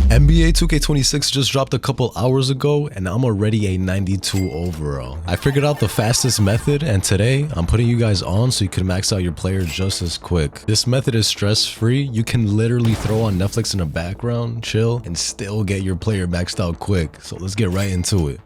NBA 2K26 just dropped a couple hours ago and I'm already a 92 overall. I figured out the fastest method and today I'm putting you guys on so you can max out your player just as quick. This method is stress-free. You can literally throw on Netflix in the background, chill, and still get your player maxed out quick. So let's get right into it.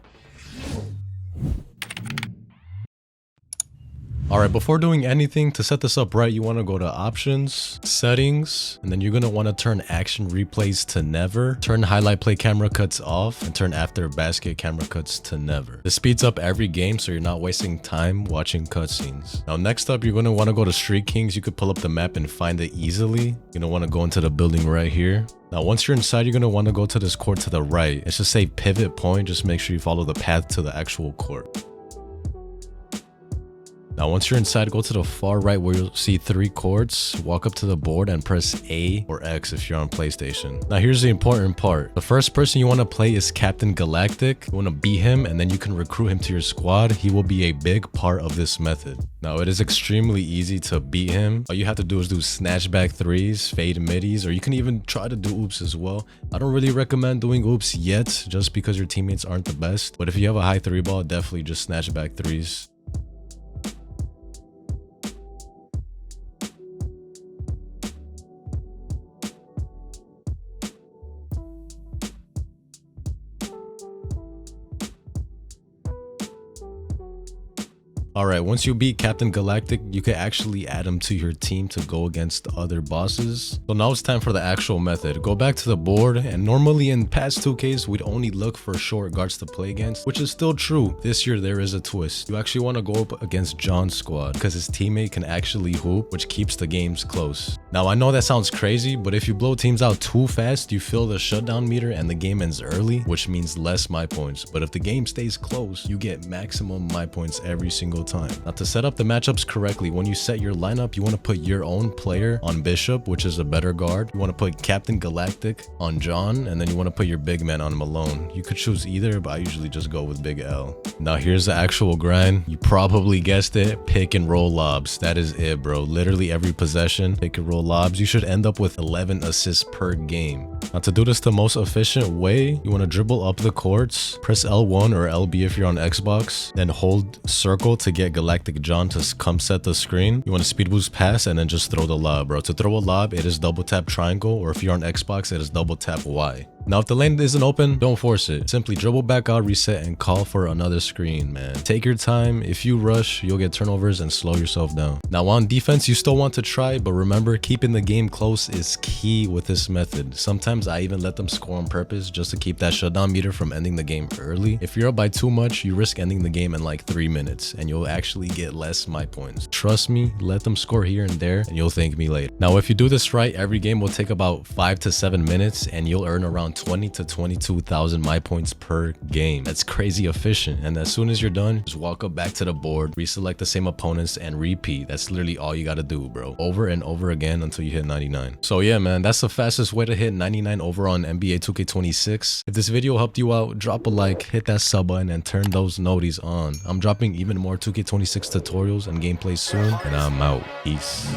Alright, before doing anything, to set this up right, you want to go to options, settings, and then you're going to want to turn action replays to never, turn highlight play camera cuts off, and turn after basket camera cuts to never. This speeds up every game so you're not wasting time watching cutscenes. Now next up, you're going to want to go to Street Kings. You could pull up the map and find it easily. You're going to want to go into the building right here. Now, once you're inside, you're going to want to go to this court to the right. It should say pivot point. Just make sure you follow the path to the actual court. Now, once you're inside, go to the far right where you'll see 3 courts. Walk up to the board and press A or X if you're on PlayStation. Now, here's the important part. The first person you want to play is Captain Galactic. You want to beat him and then you can recruit him to your squad. He will be a big part of this method. Now, it is extremely easy to beat him. All you have to do is do snatchback threes, fade middies, or you can even try to do oops as well. I don't really recommend doing oops yet just because your teammates aren't the best. But if you have a high 3 ball, definitely just snatchback threes. Alright, once you beat Captain Galactic, you can actually add him to your team to go against other bosses. So now it's time for the actual method. Go back to the board, and normally in past 2Ks, we'd only look for short guards to play against, which is still true. This year, there is a twist. You actually want to go up against John's squad because his teammate can actually hoop, which keeps the games close. Now, I know that sounds crazy, but if you blow teams out too fast, you fill the shutdown meter and the game ends early, which means less my points. But if the game stays close, you get maximum my points every single time. Now, to set up the matchups correctly, when you set your lineup, you want to put your own player on Bishop, which is a better guard. You want to put Captain Galactic on John, and then you want to put your big man on Malone. You could choose either, but I usually just go with Big L. Now, here's the actual grind. You probably guessed it, pick and roll lobs. That is it, bro. Literally every possession, pick and roll lobs. You should end up with 11 assists per game. Now, to do this the most efficient way, you want to dribble up the courts, press L1 or LB if you're on Xbox, then hold circle to get Galactic John to come set the screen. You want to speed boost pass and then just throw the lob, bro. To throw a lob, it is double tap triangle, or if you're on Xbox, it is double tap Y. Now, if the lane isn't open, don't force it. Simply dribble back out, reset, and call for another screen, man. Take your time. If you rush, you'll get turnovers and slow yourself down. Now, on defense, you still want to try, but remember, keeping the game close is key with this method. Sometimes I even let them score on purpose just to keep that shutdown meter from ending the game early. If you're up by too much, you risk ending the game in like 3 minutes, and you'll actually get less my points. Trust me, let them score here and there, and you'll thank me later. Now, if you do this right, every game will take about 5 to 7 minutes, and you'll earn around 20 to 22,000 my points per game. That's crazy efficient. And as soon as you're done, just walk up back to the board, reselect the same opponents, and repeat. That's literally all you gotta do, bro. Over and over again until you hit 99. So yeah, man, that's the fastest way to hit 99 overall on NBA 2K26. If this video helped you out, drop a like, hit that sub button, and turn those noties on. I'm dropping even more 2K26 tutorials and gameplays soon, and I'm out. Peace.